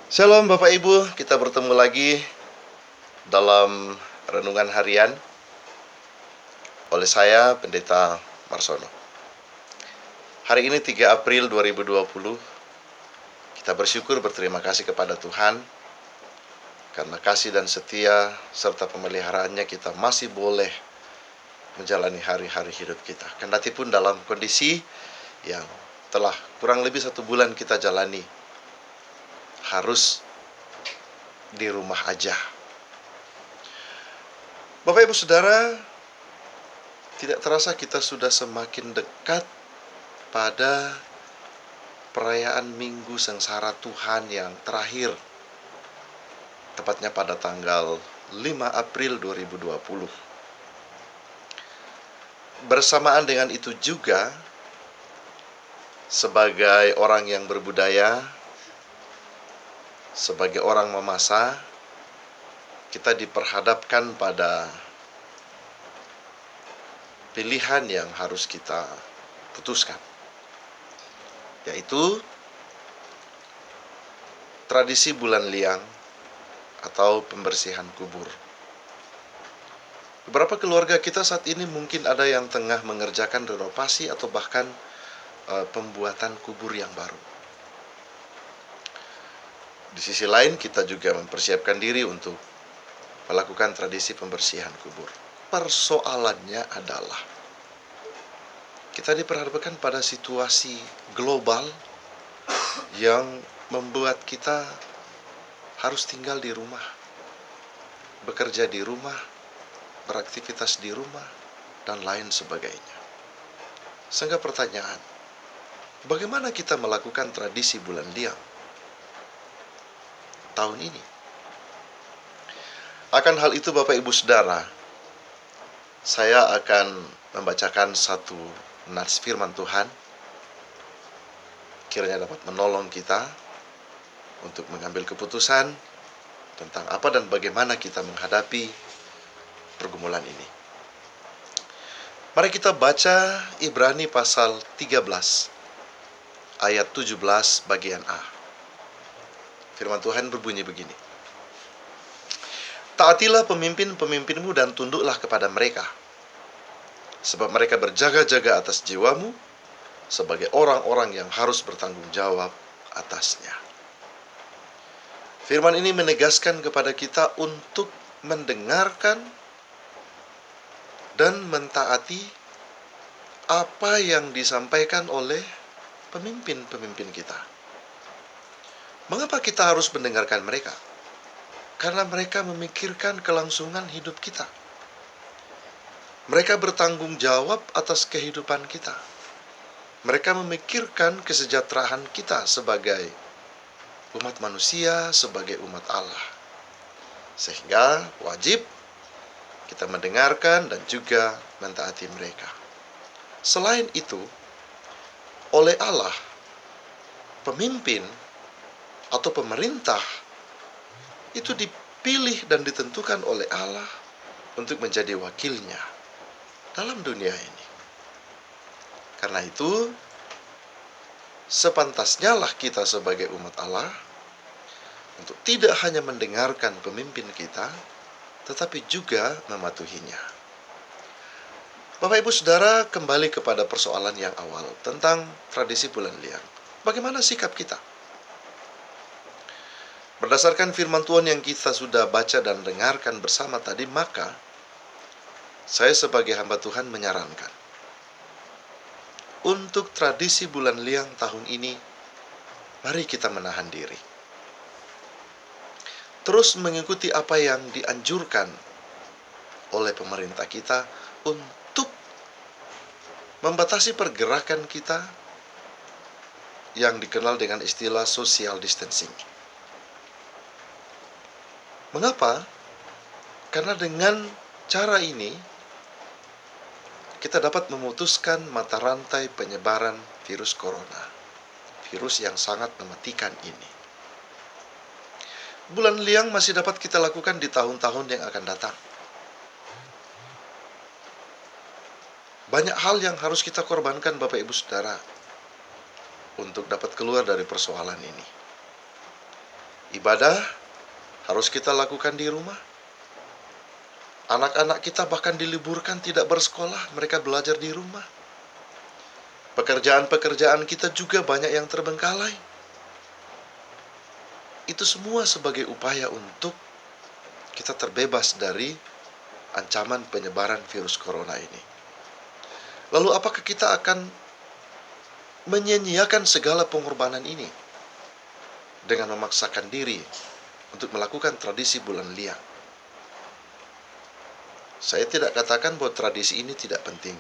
Shalom Bapak Ibu, kita bertemu lagi dalam renungan harian oleh saya, Pendeta Marsono. Hari ini 3 April 2020, kita bersyukur berterima kasih kepada Tuhan karena kasih dan setia serta pemeliharaannya kita masih boleh menjalani hari-hari hidup kita. Kendati pun dalam kondisi yang telah kurang lebih 1 bulan kita jalani, harus di rumah aja. Bapak Ibu Saudara, tidak terasa kita sudah semakin dekat pada perayaan Minggu Sengsara Tuhan yang terakhir, tepatnya pada tanggal 5 April 2020. Bersamaan dengan itu juga, sebagai orang yang berbudaya, sebagai orang memasa, kita diperhadapkan pada pilihan yang harus kita putuskan, yaitu tradisi bulan liang atau pembersihan kubur. Beberapa keluarga kita saat ini mungkin ada yang tengah mengerjakan renovasi atau bahkan pembuatan kubur yang baru. Di sisi lain, kita juga mempersiapkan diri untuk melakukan tradisi pembersihan kubur. Persoalannya adalah kita diperhadapkan pada situasi global yang membuat kita harus tinggal di rumah, bekerja di rumah, beraktivitas di rumah, dan lain sebagainya. Sehingga pertanyaan, bagaimana kita melakukan tradisi bulan liang tahun ini? Akan hal itu Bapak Ibu Saudara, saya akan membacakan satu nats firman Tuhan, kiranya dapat menolong kita untuk mengambil keputusan tentang apa dan bagaimana kita menghadapi pergumulan ini. Mari kita baca Ibrani pasal 13 ayat 17 bagian A. Firman Tuhan berbunyi begini: Taatilah pemimpin-pemimpinmu dan tunduklah kepada mereka, sebab mereka berjaga-jaga atas jiwamu sebagai orang-orang yang harus bertanggung jawab atasnya. Firman ini menegaskan kepada kita untuk mendengarkan dan mentaati apa yang disampaikan oleh pemimpin-pemimpin kita. Mengapa kita harus mendengarkan mereka? Karena mereka memikirkan kelangsungan hidup kita. Mereka bertanggung jawab atas kehidupan kita. Mereka memikirkan kesejahteraan kita sebagai umat manusia, sebagai umat Allah. Sehingga wajib kita mendengarkan dan juga mentaati mereka. Selain itu, oleh Allah, pemimpin atau pemerintah itu dipilih dan ditentukan oleh Allah untuk menjadi wakilnya dalam dunia ini. Karena itu, sepantasnya lah kita sebagai umat Allah untuk tidak hanya mendengarkan pemimpin kita, tetapi juga mematuhinya. Bapak Ibu Saudara, kembali kepada persoalan yang awal tentang tradisi bulan liang. Bagaimana sikap kita? Berdasarkan firman Tuhan yang kita sudah baca dan dengarkan bersama tadi, maka saya sebagai hamba Tuhan menyarankan untuk tradisi bulan liang tahun ini, mari kita menahan diri. Terus mengikuti apa yang dianjurkan oleh pemerintah kita untuk membatasi pergerakan kita yang dikenal dengan istilah social distancing. Mengapa? Karena dengan cara ini kita dapat memutuskan mata rantai penyebaran virus corona, virus yang sangat mematikan ini. Bulan liang masih dapat kita lakukan di tahun-tahun yang akan datang. Banyak hal yang harus kita korbankan Bapak Ibu Saudara untuk dapat keluar dari persoalan ini. Ibadah harus kita lakukan di rumah. Anak-anak kita bahkan diliburkan, tidak bersekolah, mereka belajar di rumah. Pekerjaan-pekerjaan kita juga banyak yang terbengkalai. Itu semua sebagai upaya untuk kita terbebas dari ancaman penyebaran virus corona ini. Lalu apakah kita akan menyia-nyiakan segala pengorbanan ini dengan memaksakan diri untuk melakukan tradisi bulan liang? Saya tidak katakan bahwa tradisi ini tidak penting,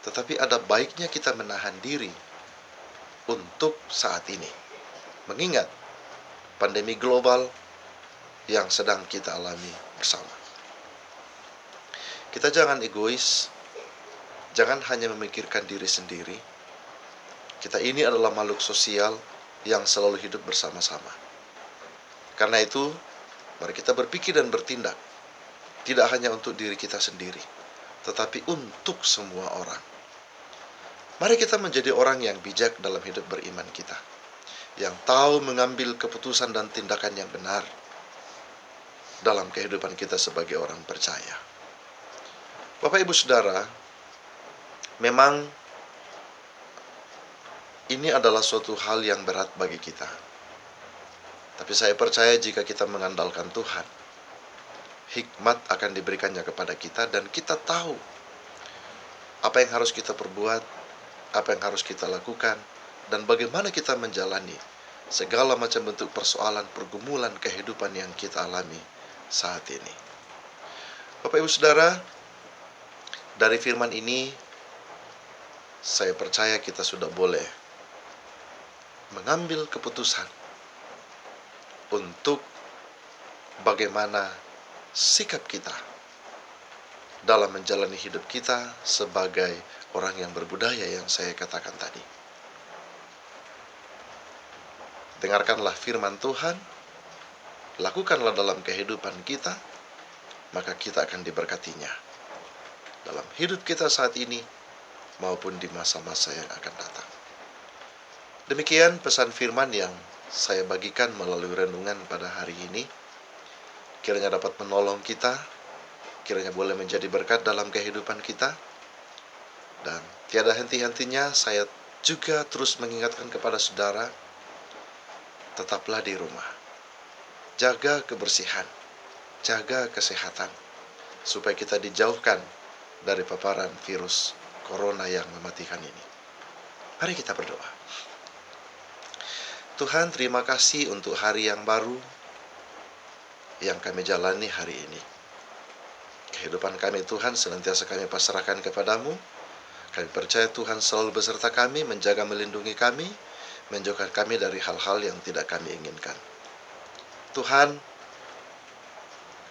tetapi ada baiknya kita menahan diri untuk saat ini, mengingat pandemi global yang sedang kita alami bersama. Kita jangan egois, jangan hanya memikirkan diri sendiri. Kita ini adalah makhluk sosial yang selalu hidup bersama-sama. Karena itu, mari kita berpikir dan bertindak, tidak hanya untuk diri kita sendiri, tetapi untuk semua orang. Mari kita menjadi orang yang bijak dalam hidup beriman kita, yang tahu mengambil keputusan dan tindakan yang benar dalam kehidupan kita sebagai orang percaya. Bapak, Ibu, Saudara, memang ini adalah suatu hal yang berat bagi kita. Tapi saya percaya jika kita mengandalkan Tuhan, hikmat akan diberikannya kepada kita dan kita tahu apa yang harus kita perbuat, apa yang harus kita lakukan, dan bagaimana kita menjalani segala macam bentuk persoalan, pergumulan kehidupan yang kita alami saat ini. Bapak, Ibu, Saudara, dari firman ini, saya percaya kita sudah boleh mengambil keputusan untuk bagaimana sikap kita dalam menjalani hidup kita sebagai orang yang berbudaya yang saya katakan tadi. Dengarkanlah firman Tuhan, lakukanlah dalam kehidupan kita, maka kita akan diberkatinya dalam hidup kita saat ini maupun di masa-masa yang akan datang. Demikian pesan firman yang saya bagikan melalui renungan pada hari ini. Kiranya dapat menolong kita, kiranya boleh menjadi berkat dalam kehidupan kita. Dan tiada henti-hentinya saya juga terus mengingatkan kepada saudara, tetaplah di rumah. Jaga kebersihan, jaga kesehatan, supaya kita dijauhkan dari paparan virus corona yang mematikan ini. Mari kita berdoa. Tuhan, terima kasih untuk hari yang baru yang kami jalani hari ini. Kehidupan kami Tuhan senantiasa kami pasrahkan kepadamu. Kami percaya Tuhan selalu beserta kami, menjaga melindungi kami, menjauhkan kami dari hal-hal yang tidak kami inginkan. Tuhan,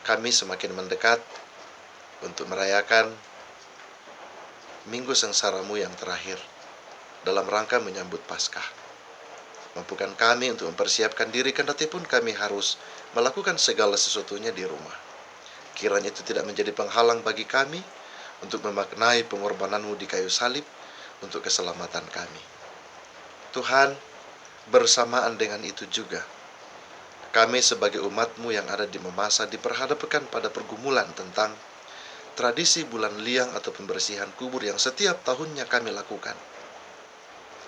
kami semakin mendekat untuk merayakan Minggu Sengsara-Mu yang terakhir dalam rangka menyambut Paskah. Mampukan kami untuk mempersiapkan diri kendati pun kami harus melakukan segala sesuatunya di rumah. Kiranya itu tidak menjadi penghalang bagi kami untuk memaknai pengorbanan-Mu di kayu salib untuk keselamatan kami. Tuhan, bersamaan dengan itu juga, kami sebagai umat-Mu yang ada di Mamasa diperhadapkan pada pergumulan tentang tradisi bulan liang atau pembersihan kubur yang setiap tahunnya kami lakukan.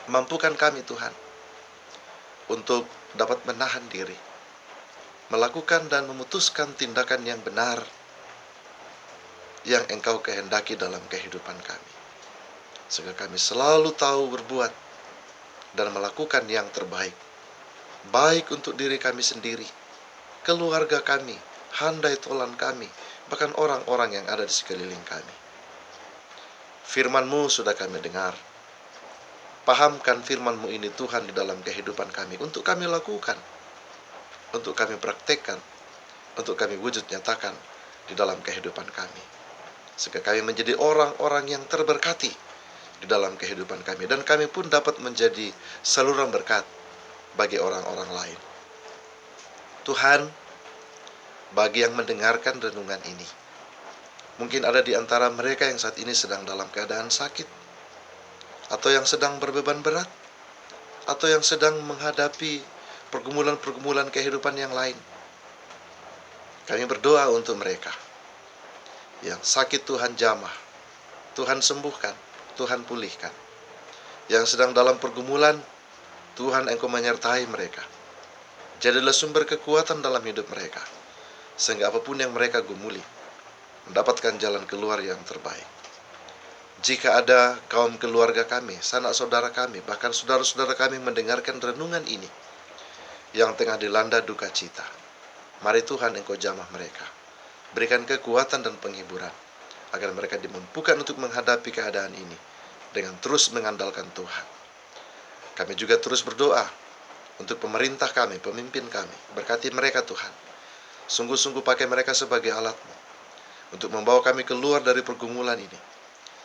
Mampukan kami Tuhan untuk dapat menahan diri, melakukan dan memutuskan tindakan yang benar yang Engkau kehendaki dalam kehidupan kami. Sehingga kami selalu tahu berbuat dan melakukan yang terbaik, baik untuk diri kami sendiri, keluarga kami, handai tolan kami, bahkan orang-orang yang ada di sekeliling kami. Firman-Mu sudah kami dengar. Pahamkan firman-Mu ini Tuhan di dalam kehidupan kami, untuk kami lakukan, untuk kami praktekkan, untuk kami wujud nyatakan di dalam kehidupan kami. Sehingga kami menjadi orang-orang yang terberkati di dalam kehidupan kami, dan kami pun dapat menjadi saluran berkat bagi orang-orang lain. Tuhan, bagi yang mendengarkan renungan ini, mungkin ada di antara mereka yang saat ini sedang dalam keadaan sakit, atau yang sedang berbeban berat, atau yang sedang menghadapi pergumulan-pergumulan kehidupan yang lain. Kami berdoa untuk mereka. Yang sakit Tuhan jamah, Tuhan sembuhkan, Tuhan pulihkan. Yang sedang dalam pergumulan, Tuhan Engkau menyertai mereka. Jadilah sumber kekuatan dalam hidup mereka, sehingga apapun yang mereka gumuli, mendapatkan jalan keluar yang terbaik. Jika ada kaum keluarga kami, sanak saudara kami, bahkan saudara-saudara kami mendengarkan renungan ini, yang tengah dilanda duka cita, mari Tuhan Engkau jamah mereka. Berikan kekuatan dan penghiburan, agar mereka dimampukan untuk menghadapi keadaan ini, dengan terus mengandalkan Tuhan. Kami juga terus berdoa untuk pemerintah kami, pemimpin kami. Berkati mereka Tuhan. Sungguh-sungguh pakai mereka sebagai alat-Mu untuk membawa kami keluar dari pergumulan ini,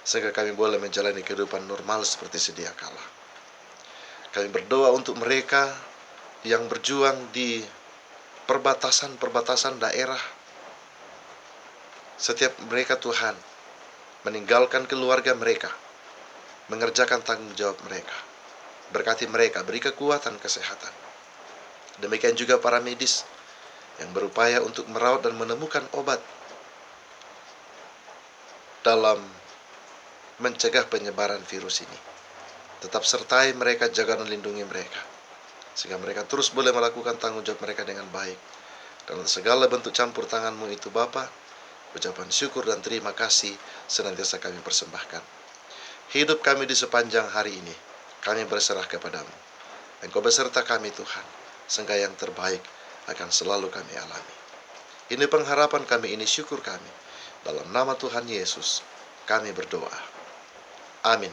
sehingga kami boleh menjalani kehidupan normal seperti sedia kala. Kami berdoa untuk mereka yang berjuang di perbatasan-perbatasan daerah. Setiap mereka Tuhan meninggalkan keluarga mereka, mengerjakan tanggung jawab mereka. Berkati mereka, beri kekuatan kesehatan. Demikian juga para medis yang berupaya untuk merawat dan menemukan obat dalam mencegah penyebaran virus ini. Tetap sertai mereka, jaga dan lindungi mereka, sehingga mereka terus boleh melakukan tanggung jawab mereka dengan baik. Dan segala bentuk campur tangan-Mu itu Bapa, ucapan syukur dan terima kasih senantiasa kami persembahkan. Hidup kami di sepanjang hari ini, kami berserah kepada-Mu. Engkau beserta kami Tuhan, sehingga yang terbaik akan selalu kami alami. Ini pengharapan kami, ini syukur kami. Dalam nama Tuhan Yesus, kami berdoa. Amin.